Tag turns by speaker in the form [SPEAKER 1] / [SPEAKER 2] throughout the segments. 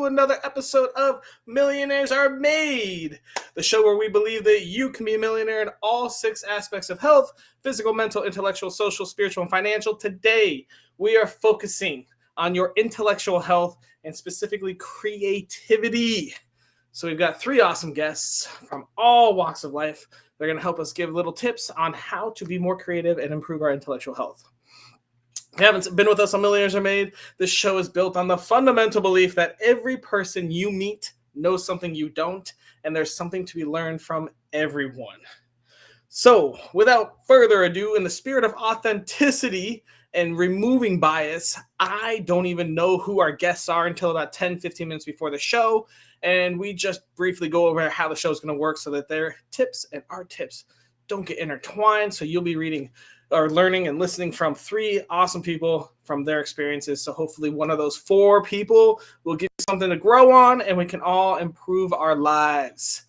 [SPEAKER 1] another episode of Millionaires Are Made, the show where we believe that you can be a millionaire in all 6 aspects of health: physical, mental, intellectual, social, spiritual, and financial. Today, we are focusing on your intellectual health and specifically creativity. So we've got 3 awesome guests from all walks of life. They're going to help us give little tips on how to be more creative and improve our intellectual health. If you haven't been with us on Millionaires Are Made, this show is built on the fundamental belief that every person you meet knows something you don't, and there's something to be learned from everyone. So, without further ado, in the spirit of authenticity and removing bias, I don't even know who our guests are until about 10-15 minutes before the show, and we just briefly go over how the show is going to work so that their tips and our tips don't get intertwined. So you'll be reading or learning and listening from 3 awesome people from their experiences. So hopefully one of those 4 people will give you something to grow on, and we can all improve our lives.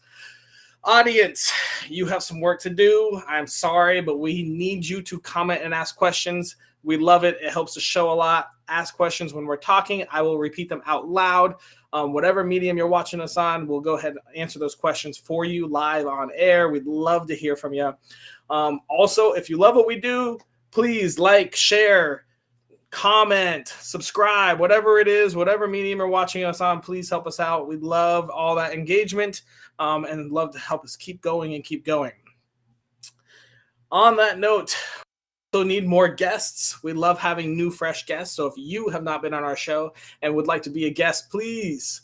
[SPEAKER 1] Audience, you have some work to do. I'm sorry, but we need you to comment and ask questions. We love it. It helps the show a lot. Ask questions when we're talking. I will repeat them out loud. Whatever medium you're watching us on, we'll go ahead and answer those questions for you live on air. We'd love to hear from you. Also, if you love what we do, please like, share, comment, subscribe, whatever it is, whatever medium you're watching us on, please help us out. We'd love all that engagement and love to help us keep going and keep going. On that note, we also need more guests. We love having new, fresh guests. So if you have not been on our show and would like to be a guest, please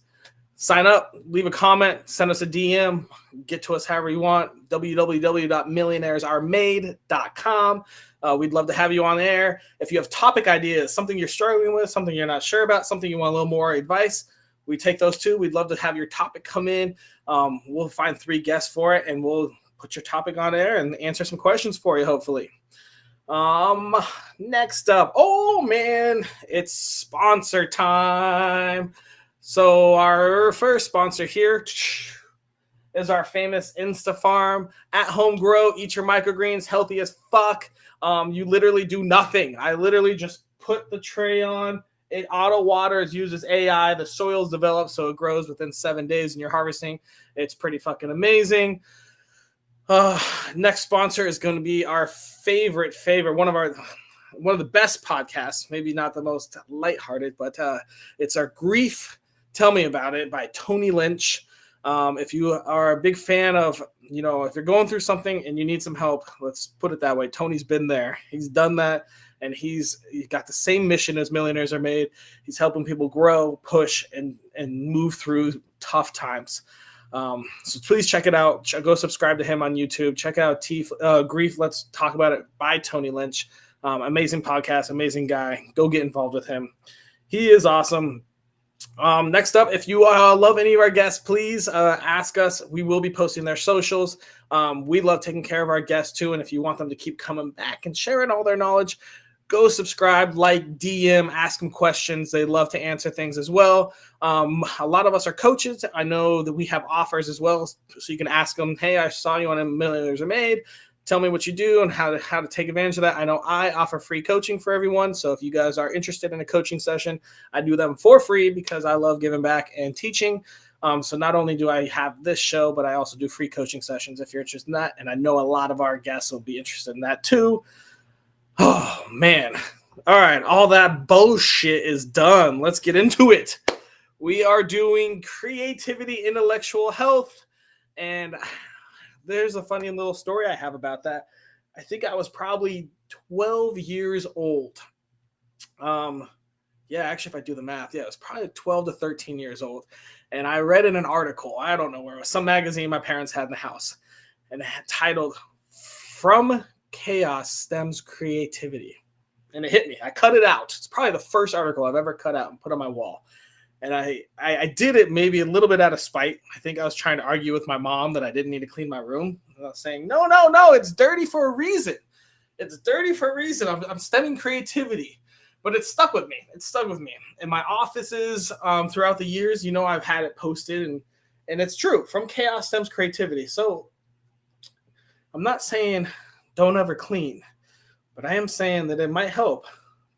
[SPEAKER 1] sign up, leave a comment, send us a DM, get to us however you want. www.millionairesaremade.com. We'd love to have you on there. If you have topic ideas, something you're struggling with, something you're not sure about, something you want a little more advice, we take those too. We'd love to have your topic come in. We'll find 3 guests for it, and we'll put your topic on air and answer some questions for you, hopefully. Next up, oh man, it's sponsor time. So our first sponsor here is our famous InstaFarm. At home grow, eat your microgreens, healthy as fuck. You literally do nothing. I literally just put the tray on. It auto waters, uses AI. The soil's developed so it grows within 7 days and you're harvesting. It's pretty fucking amazing. Next sponsor is going to be our favorite, one of the best podcasts, maybe not the most lighthearted, but it's our Grief, Tell Me About It by Tony Lynch. If you are a big fan of, if you're going through something and you need some help, let's put it that way. Tony's been there. He's done that, and he's got the same mission as Millionaires Are Made. He's helping people grow, push, and move through tough times. So please check it out. Go subscribe to him on YouTube. Check out Grief, Let's Talk About It by Tony Lynch. Amazing podcast, amazing guy. Go get involved with him. He is awesome. Next up, if you love any of our guests, please ask us. We will be posting their socials. We love taking care of our guests too. And if you want them to keep coming back and sharing all their knowledge, go subscribe, like, DM, ask them questions. They love to answer things as well. A lot of us are coaches. I know that we have offers as well. So you can ask them, hey, I saw you on Millionaires Are Made. Tell me what you do and how to take advantage of that. I know I offer free coaching for everyone. So if you guys are interested in a coaching session, I do them for free because I love giving back and teaching. So not only do I have this show, but I also do free coaching sessions if you're interested in that. And I know a lot of our guests will be interested in that too. Oh, man. All right. All that bullshit is done. Let's get into it. We are doing creativity, intellectual health, and there's a funny little story I have about that. I think I was probably 12 years old. Actually, if I do the math, it was probably 12 to 13 years old. And I read in an article, I don't know where, it was some magazine my parents had in the house, and it had titled, From Chaos Stems Creativity. And it hit me. I cut it out. It's probably the first article I've ever cut out and put on my wall. And I did it maybe a little bit out of spite. I think I was trying to argue with my mom that I didn't need to clean my room. And I was saying, no, it's dirty for a reason. It's dirty for a reason. I'm stemming creativity. But it stuck with me. In my offices throughout the years, I've had it posted. And it's true. From chaos stems creativity. So I'm not saying don't ever clean. But I am saying that it might help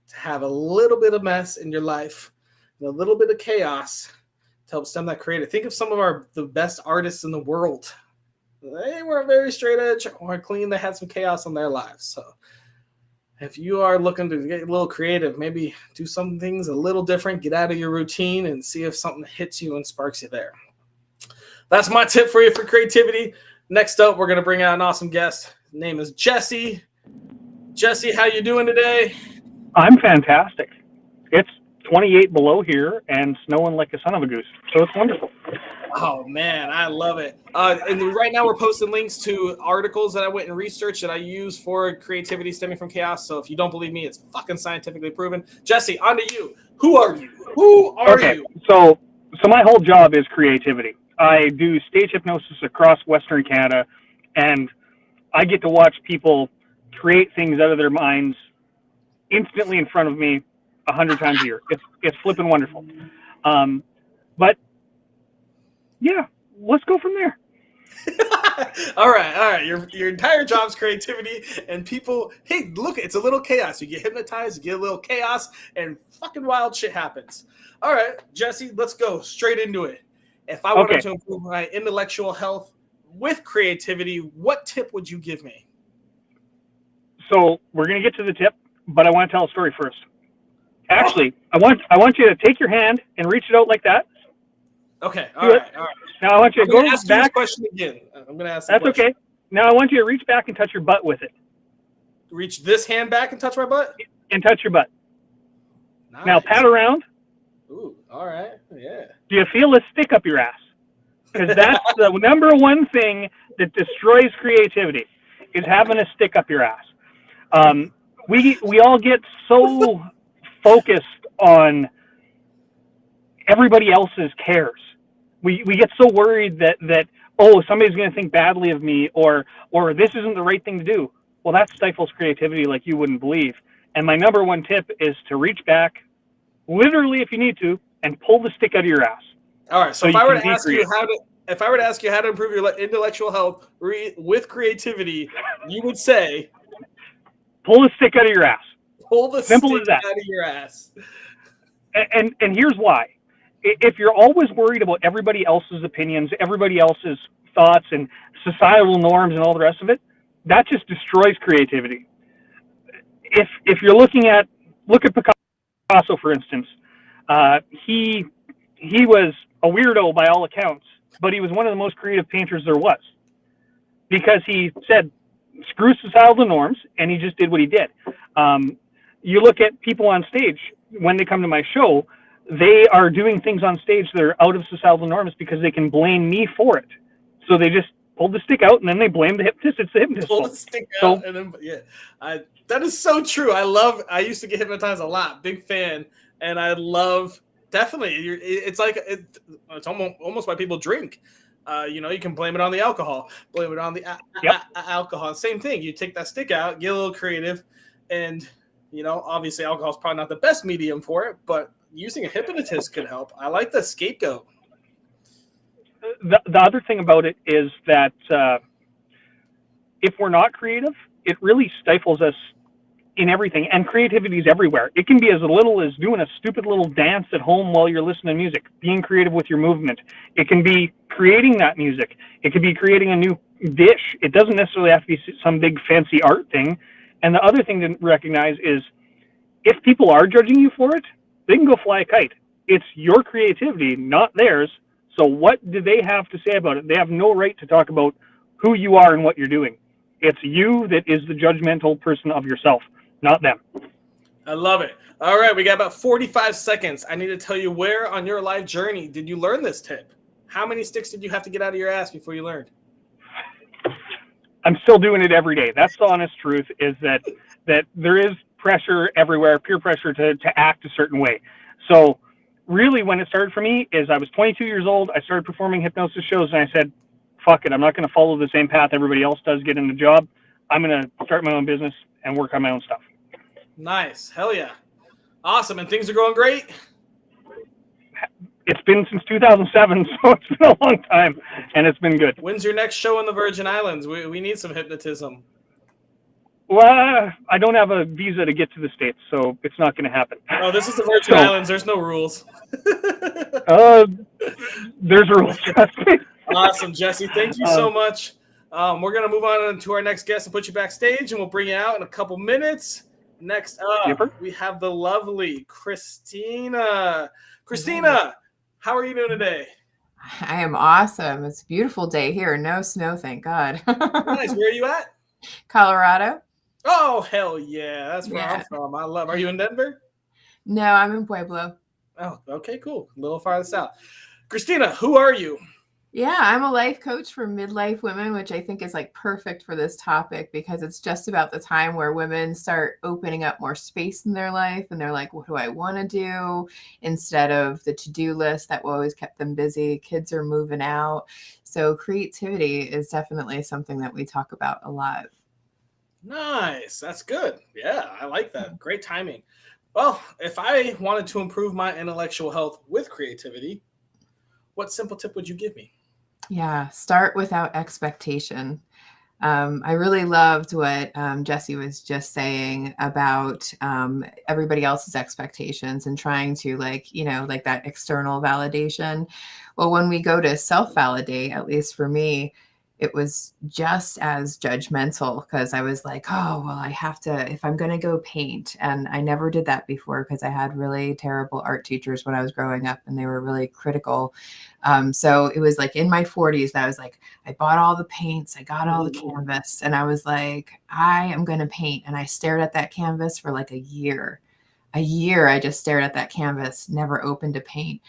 [SPEAKER 1] to have a little bit of mess in your life and a little bit of chaos to help stem that creative. Think of some of the best artists in the world. They weren't very straight edge or clean. They had some chaos in their lives. So if you are looking to get a little creative, maybe do some things a little different, get out of your routine and see if something hits you and sparks you there. That's my tip for you for creativity. Next up, we're going to bring out an awesome guest. His name is Jesse. Jesse, how you doing today?
[SPEAKER 2] I'm fantastic. It's 28 below here and snowing like a son of a goose. So it's wonderful.
[SPEAKER 1] Oh, man, I love it. And right now we're posting links to articles that I went and researched that I use for creativity stemming from chaos. So if you don't believe me, it's fucking scientifically proven. Jesse, on to you. Who are you? Who are you?
[SPEAKER 2] So my whole job is creativity. I do stage hypnosis across Western Canada, and I get to watch people create things out of their minds instantly in front of me 100 times a year. It's flipping wonderful. But yeah, let's go from there.
[SPEAKER 1] All right. Your entire job's creativity, and people, hey, look, it's a little chaos. You get hypnotized, you get a little chaos, and fucking wild shit happens. All right, Jesse, let's go straight into it. If I wanted to improve my intellectual health with creativity, what tip would you give me?
[SPEAKER 2] So we're going to get to the tip, but I want to tell a story first. Actually, I want you to take your hand and reach it out like that.
[SPEAKER 1] Okay, all right.
[SPEAKER 2] Now I want you to go
[SPEAKER 1] ask
[SPEAKER 2] back.
[SPEAKER 1] You this question again. I'm going to ask.
[SPEAKER 2] That's okay. Now I want you to reach back and touch your butt with it.
[SPEAKER 1] Reach this hand back and touch my butt?
[SPEAKER 2] And touch your butt.
[SPEAKER 1] Nice.
[SPEAKER 2] Now pat around.
[SPEAKER 1] Ooh, all right. Yeah. Do
[SPEAKER 2] you feel a stick up your ass? Because that's the number one thing that destroys creativity, is having a stick up your ass. We all get so focused on everybody else's cares. We get so worried that somebody's going to think badly of me, or this isn't the right thing to do. Well, that stifles creativity like you wouldn't believe. And my number one tip is to reach back, literally if you need to, and pull the stick out of your ass.
[SPEAKER 1] All right. So if I were to ask you how to improve your intellectual health with creativity, you would say,
[SPEAKER 2] pull the stick out of your ass.
[SPEAKER 1] Pull the stick out of your ass.
[SPEAKER 2] And here's why. If you're always worried about everybody else's opinions, everybody else's thoughts and societal norms and all the rest of it, that just destroys creativity. If you're look at Picasso, for instance, he was a weirdo by all accounts, but he was one of the most creative painters there was, because he said, screw societal norms, and he just did what he did. You look at people on stage, when they come to my show, they are doing things on stage that are out of societal norms because they can blame me for it. So they just pull the stick out and then they blame the hypnotist. It's the hypnotist.
[SPEAKER 1] Pull the stick out and then, yeah. That is so true. I used to get hypnotized a lot. Big fan. And I love, definitely, it's like, it's almost why people drink. You can blame it on the alcohol. Blame it on the alcohol. Same thing. You take that stick out, get a little creative, and, obviously alcohol is probably not the best medium for it, but using a hypnotist could help. I like the scapegoat.
[SPEAKER 2] The other thing about it is that if we're not creative, it really stifles us in everything. And creativity is everywhere. It can be as little as doing a stupid little dance at home while you're listening to music, being creative with your movement. It can be creating that music. It could be creating a new dish. It doesn't necessarily have to be some big fancy art thing. And the other thing to recognize is, if people are judging you for it, they can go fly a kite. It's your creativity, not theirs. So what do they have to say about it? They have no right to talk about who you are and what you're doing. It's you that is the judgmental person of yourself, not them.
[SPEAKER 1] I love it. All right, we got about 45 seconds. I need to tell you, where on your life journey did you learn this tip? How many sticks did you have to get out of your ass before you learned?
[SPEAKER 2] I'm still doing it every day. That's the honest truth, is that there is pressure everywhere, peer pressure to act a certain way. So really when it started for me is I was 22 years old. I started performing hypnosis shows, and I said, fuck it, I'm not going to follow the same path everybody else does, get in a job. I'm going to start my own business and work on my own stuff.
[SPEAKER 1] Nice. Hell yeah. Awesome. And things are going great?
[SPEAKER 2] It's been since 2007, so it's been a long time, and it's been good.
[SPEAKER 1] When's your next show in the Virgin Islands? We need some hypnotism.
[SPEAKER 2] Well, I don't have a visa to get to the States, so it's not going to happen.
[SPEAKER 1] Oh, this is the Virgin
[SPEAKER 2] So,
[SPEAKER 1] Islands. There's no rules.
[SPEAKER 2] uh, there's a rules, trust me.
[SPEAKER 1] Awesome, Jesse. Thank you
[SPEAKER 2] uh,
[SPEAKER 1] so much. We're going to move on to our next guest and put you backstage, and we'll bring you out in a couple minutes. Next up,
[SPEAKER 2] Yipper.
[SPEAKER 1] we have the lovely Christina. Christina, how are you doing today?
[SPEAKER 3] I am awesome. It's a beautiful day here. No snow, thank God.
[SPEAKER 1] Nice. Where are you at?
[SPEAKER 3] Colorado?
[SPEAKER 1] Oh, hell yeah. That's where I'm
[SPEAKER 3] Yeah.
[SPEAKER 1] from. I love. Are you in Denver?
[SPEAKER 3] No, I'm in Pueblo.
[SPEAKER 1] Oh, okay, cool. A little farther south. Christina, who are you?
[SPEAKER 3] Yeah, I'm a life coach for midlife women, which I think is like perfect for this topic because it's just about the time where women start opening up more space in their life and they're like, what do I want to do? Instead of the to-do list that always kept them busy. Kids are moving out. So creativity is definitely something that we talk about a lot.
[SPEAKER 1] Nice. That's good. Yeah, I like that. Great timing. Well, if I wanted to improve my intellectual health with creativity, what simple tip would you give me?
[SPEAKER 3] Yeah, start without expectation. I really loved what Jesse was just saying about everybody else's expectations and trying to like that external validation. Well, when we go to self-validate, at least for me, it was just as judgmental because I was like, oh, well, I have to, if I'm going to go paint. And I never did that before because I had really terrible art teachers when I was growing up and they were really critical. So it was like in my 40s that I was like, I bought all the paints, I got all the canvas, and I was like, I am going to paint. And I stared at that canvas for like a year. A year, I just stared at that canvas, never opened to paint.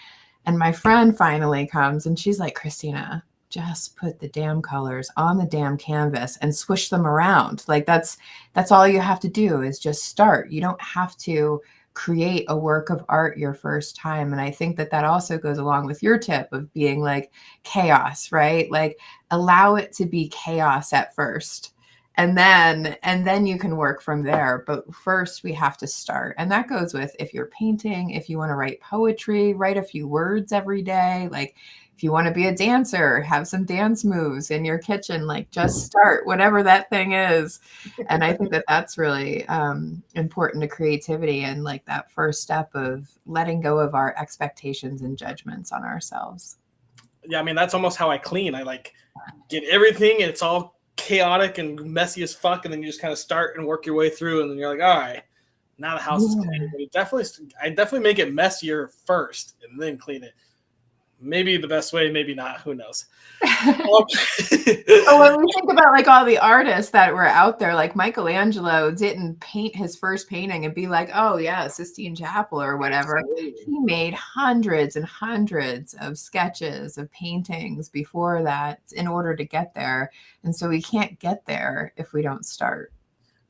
[SPEAKER 3] And my friend finally comes and she's like, Christina, just put the damn colors on the damn canvas and swish them around. Like that's all you have to do is just start. You don't have to create a work of art your first time. And I think that that also goes along with your tip of being like chaos, right? Like allow it to be chaos at first. And then you can work from there. But first we have to start. And that goes with if you're painting, if you want to write poetry, write a few words every day. Like if you want to be a dancer, have some dance moves in your kitchen, like just start whatever that thing is. And I think that that's really important to creativity and like that first step of letting go of our expectations and judgments on ourselves.
[SPEAKER 1] Yeah, I mean, that's almost how I clean. I like get everything, and it's all chaotic and messy as fuck, and then you just kind of start and work your way through, and then you're like, all right, now the house is clean. But I definitely make it messier first and then clean it. Maybe the best way, maybe not. Who knows?
[SPEAKER 3] Well, when we think about like all the artists that were out there, like Michelangelo didn't paint his first painting and be like, oh yeah, Sistine Chapel or whatever. He made hundreds and hundreds of sketches of paintings before that in order to get there. And so we can't get there if we don't start.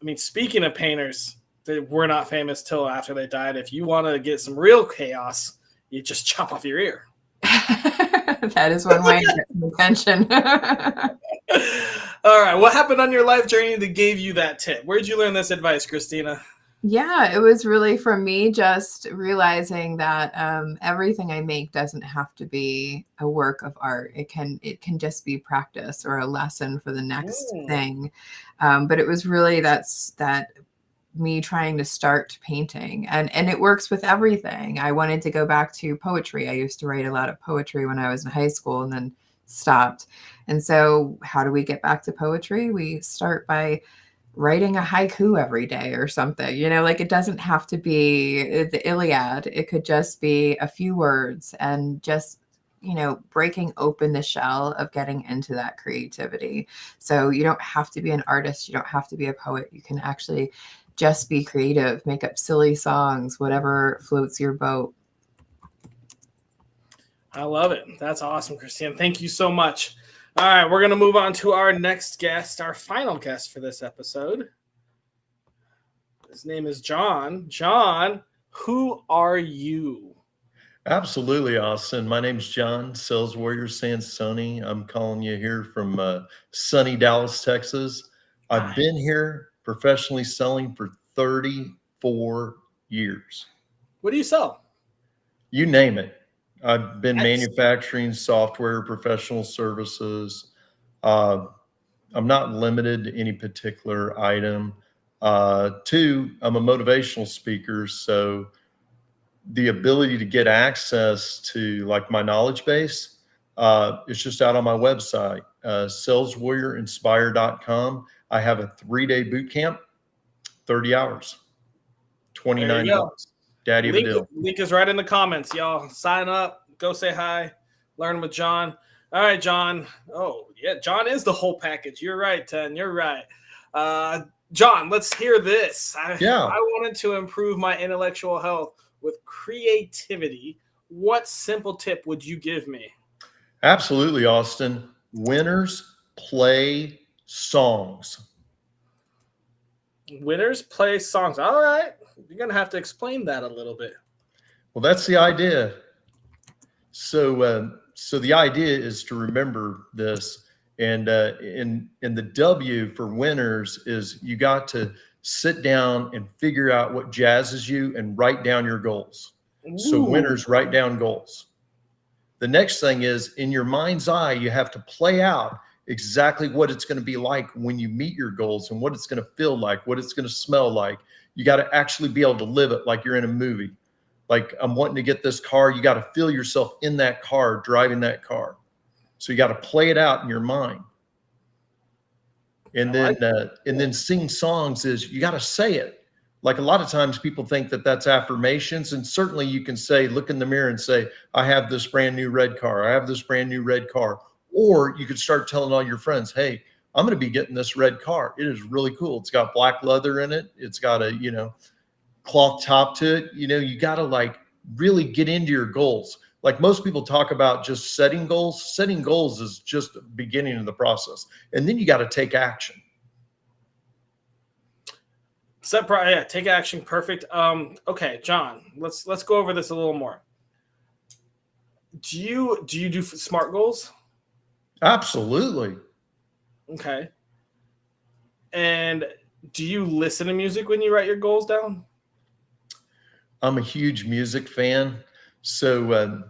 [SPEAKER 1] I mean, speaking of painters, they were not famous till after they died. If you want to get some real chaos, you just chop off your ear.
[SPEAKER 3] That is one way to get some attention.
[SPEAKER 1] All right. What happened on your life journey that gave you that tip? Where'd you learn this advice, Christina?
[SPEAKER 3] Yeah, it was really from me just realizing that everything I make doesn't have to be a work of art. It can just be practice or a lesson for the next thing. But it was really that me trying to start painting, and it works with everything. I wanted to go back to poetry. I used to write a lot of poetry when I was in high school and then stopped. And so how do we get back to poetry? We start by writing a haiku every day or something, like it doesn't have to be the Iliad. It could just be a few words and just breaking open the shell of getting into that creativity. So you don't have to be an artist. You don't have to be a poet. You can actually just be creative, make up silly songs, whatever floats your boat.
[SPEAKER 1] I love it. That's awesome, Christina. Thank you so much. All right, we're going to move on to our next guest, our final guest for this episode. His name is John. John, who are you?
[SPEAKER 4] Absolutely, Austin. My name's John, Sales Warrior Sansoni. I'm calling you here from sunny Dallas, Texas. I've been here professionally selling for 34 years.
[SPEAKER 1] What do you sell?
[SPEAKER 4] You name it. I've been manufacturing software, professional services. I'm not limited to any particular item. Two, I'm a motivational speaker, so the ability to get access to like my knowledge base, it's just out on my website, saleswarriorinspire.com. I have a 3-day boot camp, 30 hours,
[SPEAKER 1] There you go.
[SPEAKER 4] $29. Daddy of a deal.
[SPEAKER 1] Link is right in the comments, y'all. Sign up, go say hi, learn with John. All right, John. Oh, yeah, John is the whole package. You're right, Ten. You're right. John, let's hear this. I wanted to improve my intellectual health with creativity. What simple tip would you give me?
[SPEAKER 4] Absolutely, Austin. Winners play songs.
[SPEAKER 1] Winners play songs. All right. You're going to have to explain that a little bit.
[SPEAKER 4] Well, that's the idea. So the idea is to remember this. And in the W for winners is you got to sit down and figure out what jazzes you and write down your goals. Ooh. So winners write down goals. The next thing is in your mind's eye, you have to play out exactly what it's going to be like when you meet your goals and what it's going to feel like, what it's going to smell like. You got to actually be able to live it like you're in a movie. Like I'm wanting to get this car. You got to feel yourself in that car, driving that car. So you got to play it out in your mind. And then sing songs is you got to say it. Like a lot of times people think that that's affirmations. And certainly you can say, look in the mirror and say, I have this brand new red car. I have this brand new red car. Or you could start telling all your friends, hey, I'm going to be getting this red car. It is really cool. It's got black leather in it. It's got a, cloth top to it. You got to like really get into your goals. Like most people talk about just setting goals. Setting goals is just the beginning of the process. And then you got to take action.
[SPEAKER 1] Take action. Perfect. Okay, John, let's go over this a little more. Do you do SMART goals?
[SPEAKER 4] Absolutely.
[SPEAKER 1] Okay. And do you listen to music when you write your goals down?
[SPEAKER 4] I'm a huge music fan. So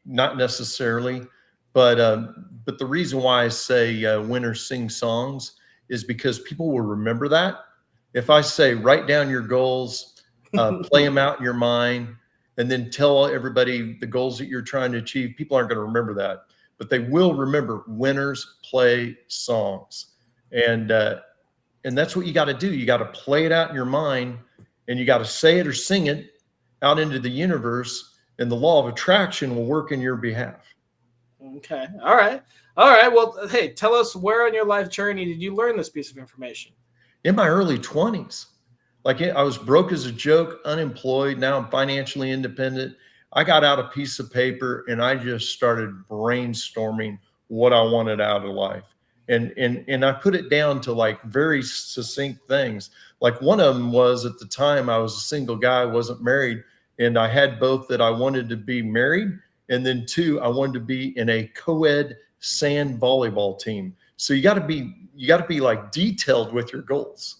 [SPEAKER 4] not necessarily, but the reason why I say winners sing songs is because people will remember that. If I say write down your goals, play them out in your mind, and then tell everybody the goals that you're trying to achieve, people aren't going to remember that, but they will remember winners play songs, and that's what you got to do. You got to play it out in your mind, and you got to say it or sing it out into the universe, and the law of attraction will work in your behalf.
[SPEAKER 1] Okay. All right. Well, hey, tell us where on your life journey did you learn this piece of information?
[SPEAKER 4] In my early 20s. Like I was broke as a joke, unemployed. Now I'm financially independent. I got out a piece of paper and I just started brainstorming what I wanted out of life. And I put it down to like very succinct things. Like one of them was at the time I was a single guy, wasn't married. And I had both that I wanted to be married. And then two, I wanted to be in a co-ed sand volleyball team. So you got to be like detailed with your goals.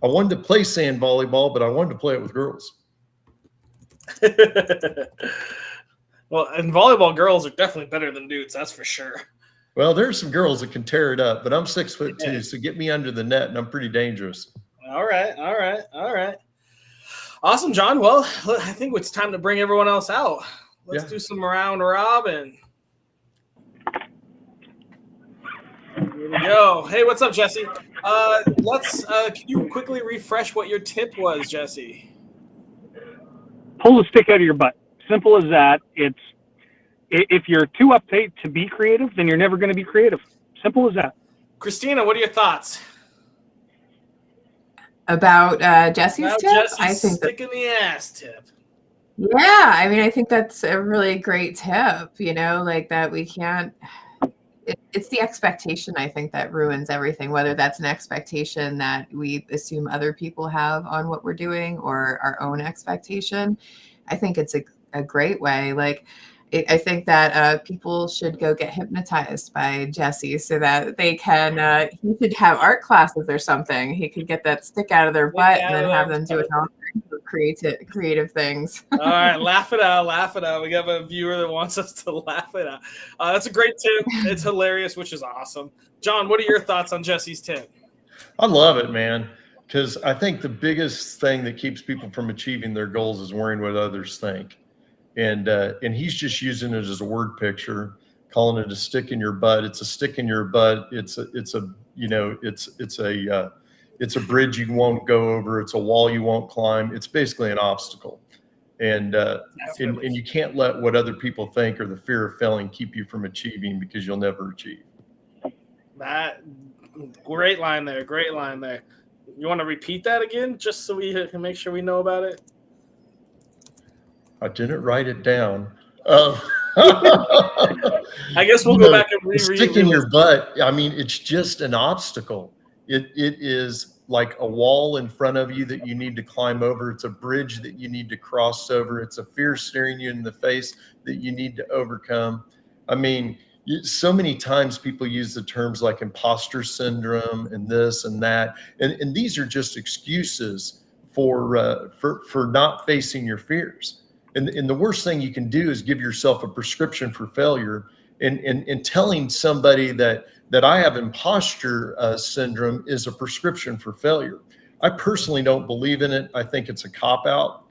[SPEAKER 4] I wanted to play sand volleyball, but I wanted to play it with girls.
[SPEAKER 1] Well, and volleyball girls are definitely better than dudes. That's for sure.
[SPEAKER 4] Well, there's some girls that can tear it up, but I'm 6'2", so get me under the net and I'm pretty dangerous.
[SPEAKER 1] All right. Awesome, John. Well, I think it's time to bring everyone else out. Let's do some round robin. Here we go. Hey, what's up, Jesse? Can you quickly refresh what your tip was, Jesse?
[SPEAKER 2] Pull the stick out of your butt. Simple as that. If you're too uptight to be creative, then you're never going to be creative. Simple as that.
[SPEAKER 1] Christina, what are your thoughts?
[SPEAKER 3] About Jesse's tip?
[SPEAKER 1] Jesse's
[SPEAKER 3] I think
[SPEAKER 1] stick in the ass tip.
[SPEAKER 3] Yeah, I mean, I think that's a really great tip, like that we can't, it's the expectation, I think, that ruins everything, whether that's an expectation that we assume other people have on what we're doing or our own expectation. I think it's a great way. Like, I think that people should go get hypnotized by Jesse so that they can, he should have art classes or something. He could get that stick out of their butt and then have them do it all creative things.
[SPEAKER 1] All right, laugh it out. We have a viewer that wants us to laugh it out. That's a great tip. It's hilarious, which is awesome. John, what are your thoughts on Jesse's tip?
[SPEAKER 4] I love it, man. Because I think the biggest thing that keeps people from achieving their goals is worrying what others think. And he's just using it as a word picture, calling it a stick in your butt. It's a stick in your butt. It's a bridge you won't go over. It's a wall you won't climb. It's basically an obstacle. And and you can't let what other people think or the fear of failing keep you from achieving, because you'll never achieve.
[SPEAKER 1] That great line there. Great line there. You want to repeat that again, just so we can make sure we know about it?
[SPEAKER 4] I didn't write it down.
[SPEAKER 1] I guess we'll go back and
[SPEAKER 4] stick in your butt. I mean, it's just an obstacle. It is like a wall in front of you that you need to climb over. It's a bridge that you need to cross over. It's a fear staring you in the face that you need to overcome. I mean, so many times people use the terms like imposter syndrome and this and that, and these are just excuses for not facing your fears. And the worst thing you can do is give yourself a prescription for failure, and telling somebody that I have imposter syndrome is a prescription for failure. I personally don't believe in it. I think it's a cop-out.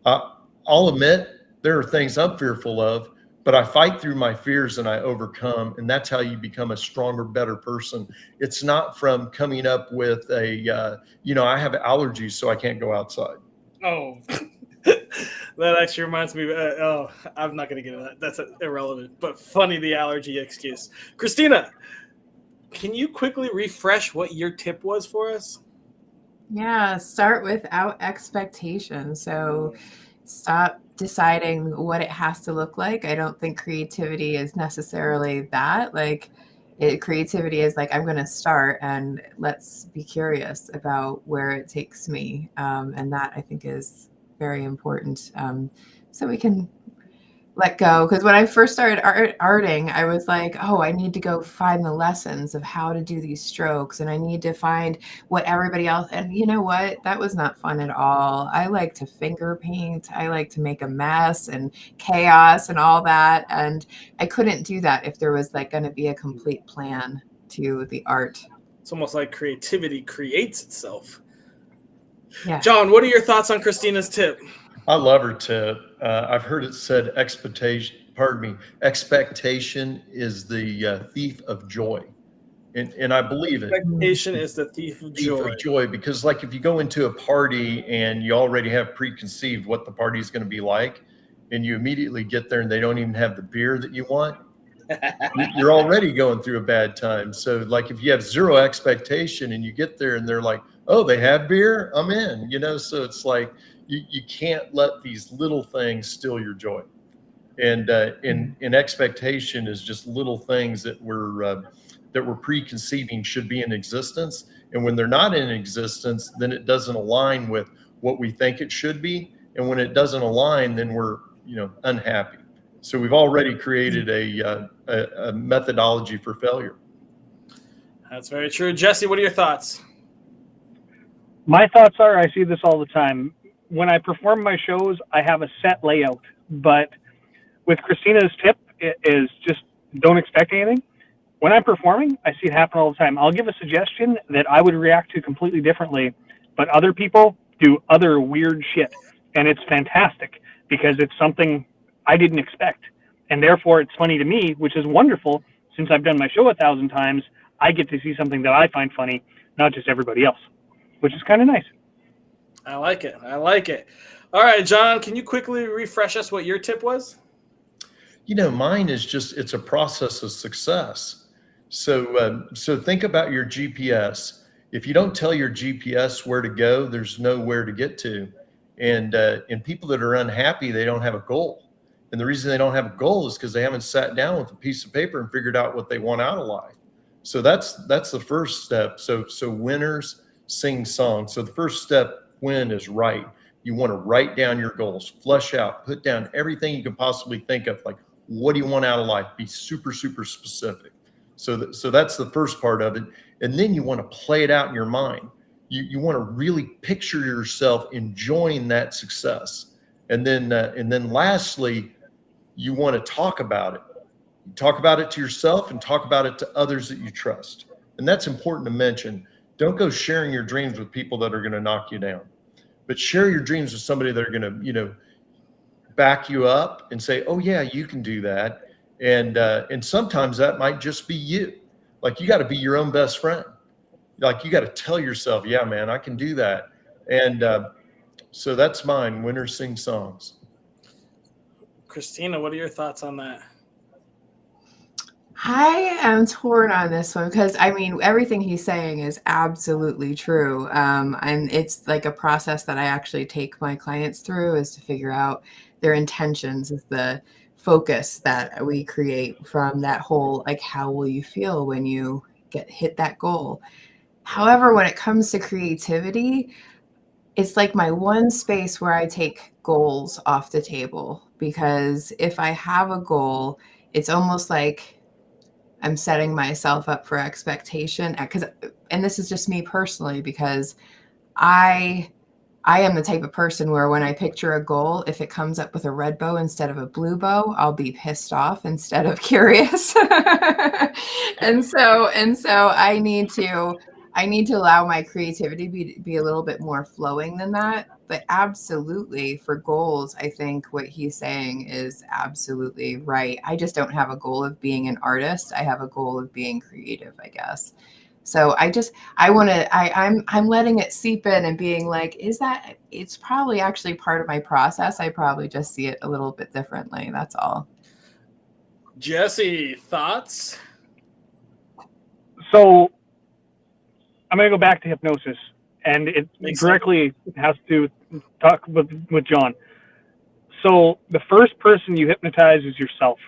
[SPEAKER 4] I'll admit there are things I'm fearful of, but I fight through my fears and I overcome, and that's how you become a stronger, better person. It's not from coming up with I have allergies, so I can't go outside.
[SPEAKER 1] Oh, that actually reminds me. I'm not going to get into that. That's irrelevant, but funny, the allergy excuse. Christina, can you quickly refresh what your tip was for us?
[SPEAKER 3] Yeah, start without expectation. So stop deciding what it has to look like. I don't think creativity is necessarily that. Creativity is like, I'm going to start and let's be curious about where it takes me. And that, I think, is very important. So we can let go. Because when I first started arting, I was like, oh, I need to go find the lessons of how to do these strokes, and I need to find what everybody else. And you know what? That was not fun at all. I like to finger paint. I like to make a mess and chaos and all that. And I couldn't do that if there was like going to be a complete plan to the art.
[SPEAKER 1] It's almost like creativity creates itself.
[SPEAKER 3] Yeah.
[SPEAKER 1] John, what are your thoughts on Christina's tip?
[SPEAKER 4] I love her tip. I've heard it said expectation is the thief of joy. And I believe it.
[SPEAKER 1] Expectation is the thief of joy.
[SPEAKER 4] Because like if you go into a party and you already have preconceived what the party is going to be like, and you immediately get there and they don't even have the beer that you want, you're already going through a bad time. So like if you have zero expectation and you get there and they're like, oh, they have beer, I'm in, so it's like you can't let these little things steal your joy. And expectation is just little things that we're preconceiving should be in existence. And when they're not in existence, then it doesn't align with what we think it should be. And when it doesn't align, then we're unhappy. So we've already created a methodology for failure.
[SPEAKER 1] That's very true. Jesse, what are your thoughts?
[SPEAKER 2] My thoughts are, I see this all the time. When I perform my shows, I have a set layout. But with Christina's tip, it is just don't expect anything. When I'm performing, I see it happen all the time. I'll give a suggestion that I would react to completely differently, but other people do other weird shit. And it's fantastic because it's something I didn't expect. And therefore, it's funny to me, which is wonderful. Since I've done my show 1,000 times, I get to see something that I find funny, not just everybody else, which is kind of nice.
[SPEAKER 1] I like it. All right, John, can you quickly refresh us what your tip was?
[SPEAKER 4] Mine is it's a process of success. So think about your GPS. If you don't tell your GPS where to go, there's nowhere to get to. And people that are unhappy, they don't have a goal. And the reason they don't have a goal is because they haven't sat down with a piece of paper and figured out what they want out of life. So that's the first step. So winners sing songs. So the first step is write. You want to write down your goals, flesh out, put down everything you can possibly think of. Like, what do you want out of life? Be super, super specific. So that's the first part of it. And then you want to play it out in your mind. You want to really picture yourself enjoying that success. And then lastly, you want to talk about it. Talk about it to yourself and talk about it to others that you trust. And that's important to mention. don't go sharing your dreams with people that are going to knock you down, but share your dreams with somebody that are going to, you know, back you up and say, oh yeah, you can do that. And sometimes that might just be you. Like, you got to be your own best friend. Like, you got to tell yourself, yeah, man, I can do that. And so that's mine. Winners sing songs.
[SPEAKER 1] Christina, what are your thoughts on that?
[SPEAKER 3] I am torn on this one because I mean, everything he's saying is absolutely true. And it's like a process that I actually take my clients through, is to figure out their intentions, is the focus that we create from that whole, like, how will you feel when you hit that goal? However, when it comes to creativity, it's like my one space where I take goals off the table, because if I have a goal, it's almost like I'm setting myself up for expectation, and this is just me personally, because I I am the type of person where when I picture a goal, if it comes up with a red bow instead of a blue bow, I'll be pissed off instead of curious. And so I need to allow my creativity be a little bit more flowing than that. But absolutely, for goals, I think what he's saying is absolutely right. I just don't have a goal of being an artist. I have a goal of being creative, I guess. So I'm letting it seep in and being like, it's probably actually part of my process. I probably just see it a little bit differently. That's all.
[SPEAKER 1] Jesse, thoughts?
[SPEAKER 2] So I'm going to go back to hypnosis, and it
[SPEAKER 1] Makes
[SPEAKER 2] directly has to talk with John. So the first person you hypnotize is yourself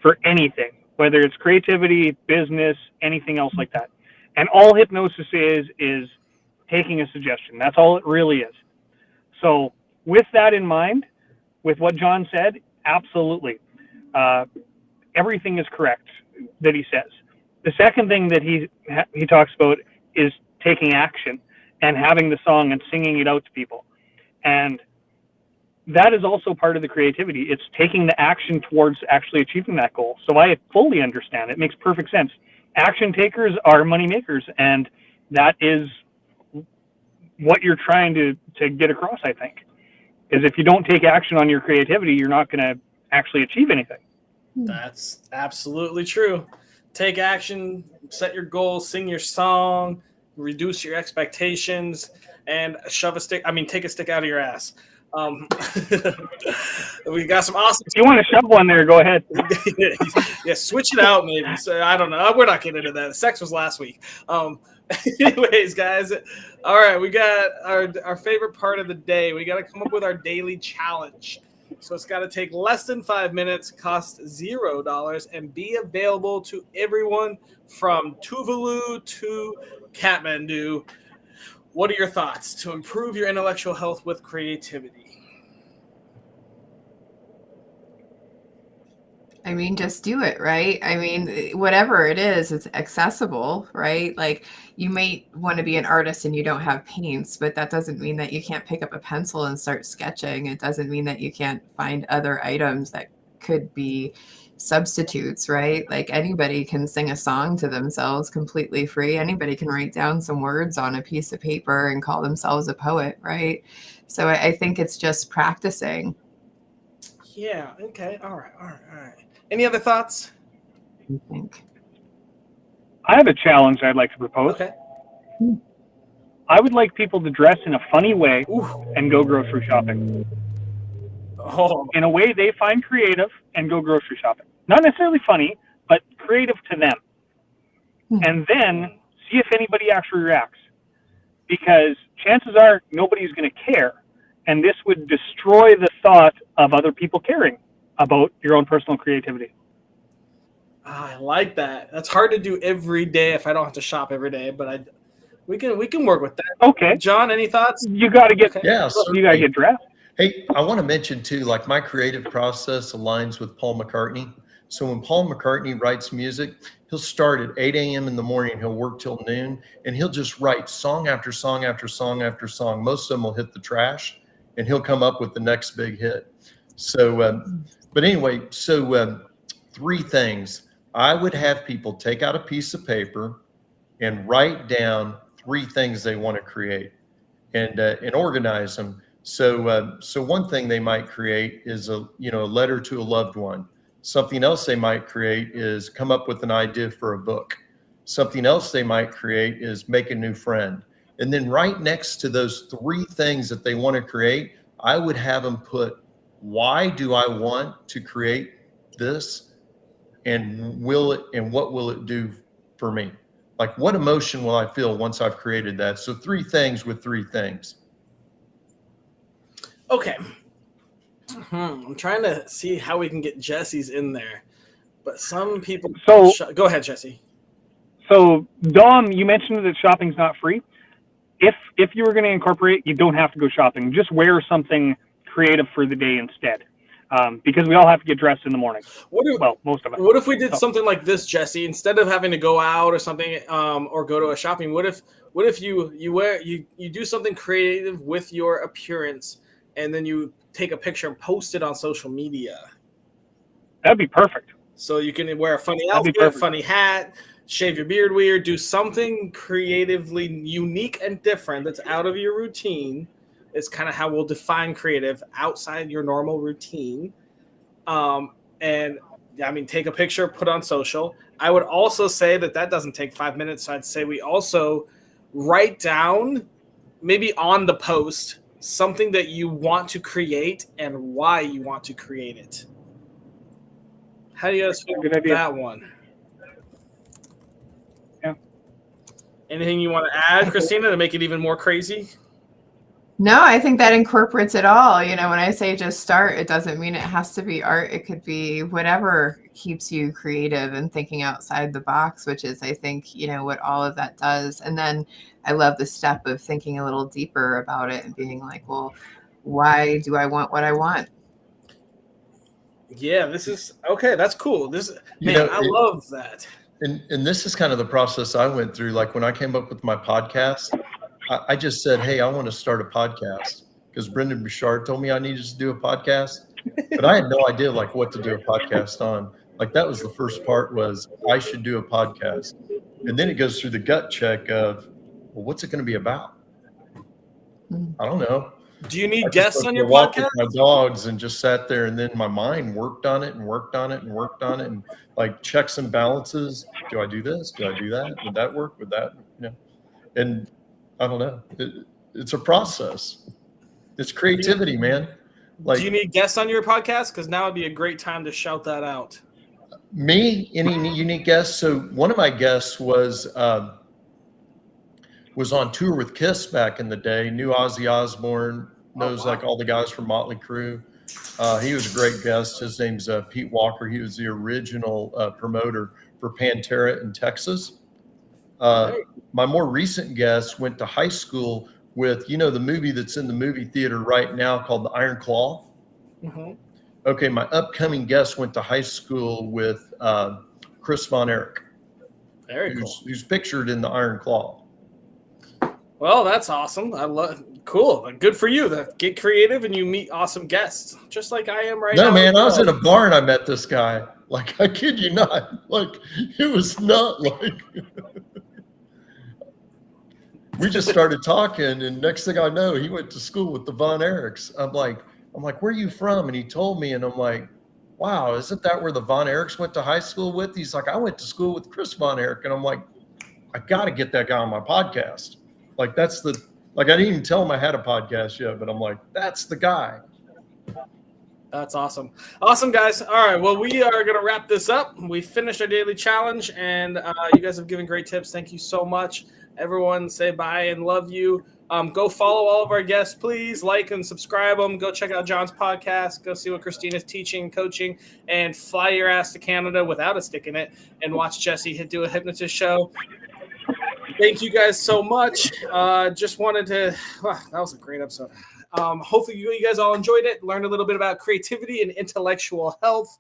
[SPEAKER 2] for anything, whether it's creativity, business, anything else like that. And all hypnosis is taking a suggestion. That's all it really is. So with that in mind, with what John said, absolutely. Everything is correct that he says. The second thing that he talks about is taking action and having the song and singing it out to people. And that is also part of the creativity. It's taking the action towards actually achieving that goal. So I fully understand. It makes perfect sense. Action takers are money makers, and that is what you're trying to get across, I think, is if you don't take action on your creativity, you're not going to actually achieve anything.
[SPEAKER 1] That's absolutely true. Take action, set your goals, sing your song, reduce your expectations, and take a stick out of your ass. We got some awesome.
[SPEAKER 2] If you want to shove one there, go ahead.
[SPEAKER 1] Yeah, switch it out maybe. So I don't know. We're not getting into that. Sex was last week. Anyways, guys, all right, we got our favorite part of the day. We got to come up with our daily challenge. So it's got to take less than 5 minutes, cost $0, and be available to everyone from Tuvalu to Kathmandu. What are your thoughts to improve your intellectual health with creativity?
[SPEAKER 3] I mean, just do it, right? I mean, whatever it is, it's accessible, right? Like, you may want to be an artist and you don't have paints, but that doesn't mean that you can't pick up a pencil and start sketching. It doesn't mean that you can't find other items that could be substitutes, right? Like, anybody can sing a song to themselves completely free. Anybody can write down some words on a piece of paper and call themselves a poet, right? So I think it's just practicing.
[SPEAKER 1] Yeah, okay, all right. Any other thoughts?
[SPEAKER 3] I think.
[SPEAKER 2] I have a challenge I'd like to propose.
[SPEAKER 1] Okay.
[SPEAKER 2] I would like people to dress in a funny way
[SPEAKER 1] Ooh.
[SPEAKER 2] and go grocery shopping.
[SPEAKER 1] Oh,
[SPEAKER 2] In a way they find creative, and go grocery shopping. Not necessarily funny, but creative to them. And then see if anybody actually reacts. Because chances are nobody's going to care. And this would destroy the thought of other people caring about your own personal creativity.
[SPEAKER 1] I like that. That's hard to do every day if I don't have to shop every day, but we can work with that.
[SPEAKER 2] Okay.
[SPEAKER 1] John, any thoughts?
[SPEAKER 2] You got to get
[SPEAKER 4] Yeah,
[SPEAKER 2] you got to get dressed.
[SPEAKER 4] Hey, I want to mention too, like, my creative process aligns with Paul McCartney. So when Paul McCartney writes music, he'll start at 8 a.m. in the morning, he'll work till noon, and he'll just write song after song after song after song. Most of them will hit the trash, and he'll come up with the next big hit. So, but anyway, so 3 things. I would have people take out a piece of paper and write down 3 things they want to create and organize them. So one thing they might create is a letter to a loved one. Something else they might create is come up with an idea for a book. Something else they might create is make a new friend. And then right next to those 3 things that they want to create, I would have them put, why do I want to create this? And what will it do for me? Like, what emotion will I feel once I've created that? So 3 things with 3 things.
[SPEAKER 1] Okay. I'm trying to see how we can get Jesse's in there, but some people.
[SPEAKER 2] So
[SPEAKER 1] go ahead, Jesse.
[SPEAKER 2] So Dom, you mentioned that shopping's not free. If you were going to incorporate, you don't have to go shopping. Just wear something creative for the day instead, because we all have to get dressed in the morning. Most of us.
[SPEAKER 1] What if we did something like this, Jesse? Instead of having to go out or something, or go to a shopping, what if you do something creative with your appearance, and then you take a picture and post it on social media?
[SPEAKER 2] That'd be perfect.
[SPEAKER 1] So you can wear a funny outfit, a funny hat, shave your beard weird, do something creatively unique and different that's out of your routine. It's kind of how we'll define creative, outside your normal routine. And I mean, take a picture, put on social. I would also say that doesn't take 5 minutes. So I'd say we also write down, maybe on the post, something that you want to create and why you want to create it. How do you guys feel about that one?
[SPEAKER 2] Yeah.
[SPEAKER 1] Anything you want to add, Christina, to make it even more crazy?
[SPEAKER 3] No, I think that incorporates it all. You know, when I say just start, it doesn't mean it has to be art. It could be whatever keeps you creative and thinking outside the box, which is, I think, what all of that does. And then I love the step of thinking a little deeper about it and being like, well, why do I want what I want?
[SPEAKER 1] Yeah, this is okay. That's cool. I love that.
[SPEAKER 4] And this is kind of the process I went through. Like when I came up with my podcast, I just said, hey, I want to start a podcast because Brendan Bouchard told me I needed to do a podcast, but I had no idea like what to do a podcast on. Like that was the first part, was I should do a podcast. And then it goes through the gut check of, well, what's it going to be about? I don't know.
[SPEAKER 1] Do you need guests on your
[SPEAKER 4] walk
[SPEAKER 1] podcast?
[SPEAKER 4] With my dogs and just sat there, and then my mind worked on it and worked on it and worked on it, and like checks and balances. Do I do this? Do I do that? Would that work? Would that, and I don't know. It's a process. It's creativity, man. Like,
[SPEAKER 1] do you need guests on your podcast? Because now would be a great time to shout that out.
[SPEAKER 4] Me? Any unique guests? So one of my guests was on tour with Kiss back in the day. Knew Ozzy Osbourne. Knows like all the guys from Motley Crue. He was a great guest. His name's Pete Walker. He was the original promoter for Pantera in Texas. My more recent guest went to high school with, the movie that's in the movie theater right now called The Iron Claw.
[SPEAKER 1] Mm-hmm.
[SPEAKER 4] Okay, my upcoming guest went to high school with Chris Von Erich.
[SPEAKER 1] Very cool.
[SPEAKER 4] Who's pictured in The Iron Claw.
[SPEAKER 1] Well, that's awesome. Cool. Good for you. Get creative and you meet awesome guests, just like I am right now.
[SPEAKER 4] No, man, I was in a bar and I met this guy. Like, I kid you not. Like, it was not like... We just started talking, and next thing I know, he went to school with the Von Erichs. I'm like, where are you from? And he told me, and I'm like, wow, isn't that where the Von Erichs went to high school with? He's like, I went to school with Chris Von Erich. And I'm like, I got to get that guy on my podcast. Like, I didn't even tell him I had a podcast yet, but I'm like, that's the guy.
[SPEAKER 1] That's awesome. Awesome, guys. All right. Well, we are going to wrap this up. We finished our daily challenge, and you guys have given great tips. Thank you so much. Everyone say bye and love you. Go follow all of our guests, please. Like and subscribe them. Go check out John's podcast. Go see what Christina's teaching, coaching, and fly your ass to Canada without a stick in it and watch Jesse do a hypnotist show. Thank you guys so much. Just wanted to that was a great episode. Hopefully you guys all enjoyed it, learned a little bit about creativity and intellectual health.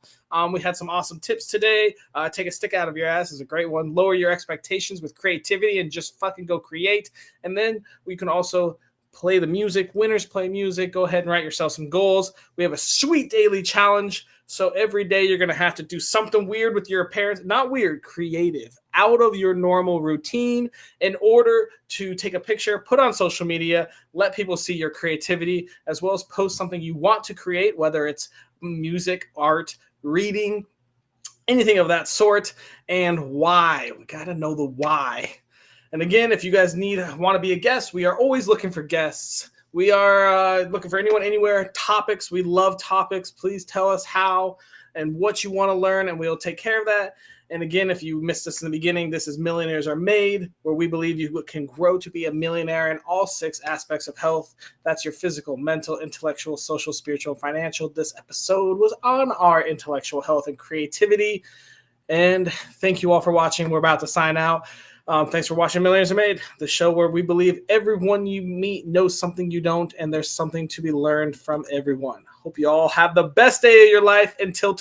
[SPEAKER 1] We had some awesome tips today. Take a stick out of your ass is a great one. Lower your expectations with creativity and just fucking go create. And then we can also play the music. Winners play music. Go ahead and write yourself some goals. We have a sweet daily challenge. So every day you're going to have to do something weird with your appearance, not weird, creative, out of your normal routine in order to take a picture, put on social media, let people see your creativity, as well as post something you want to create, whether it's music, art, reading, anything of that sort. And why? We got to know the why. And again, if you guys want to be a guest, we are always looking for guests. We are looking for anyone, anywhere, topics. We love topics. Please tell us how and what you want to learn, and we'll take care of that. And again, if you missed us in the beginning, this is Millionaires Are Made, where we believe you can grow to be a millionaire in all 6 aspects of health. That's your physical, mental, intellectual, social, spiritual, and financial. This episode was on our intellectual health and creativity. And thank you all for watching. We're about to sign out. Thanks for watching Millionaires Are Made, the show where we believe everyone you meet knows something you don't, and there's something to be learned from everyone. Hope you all have the best day of your life. Until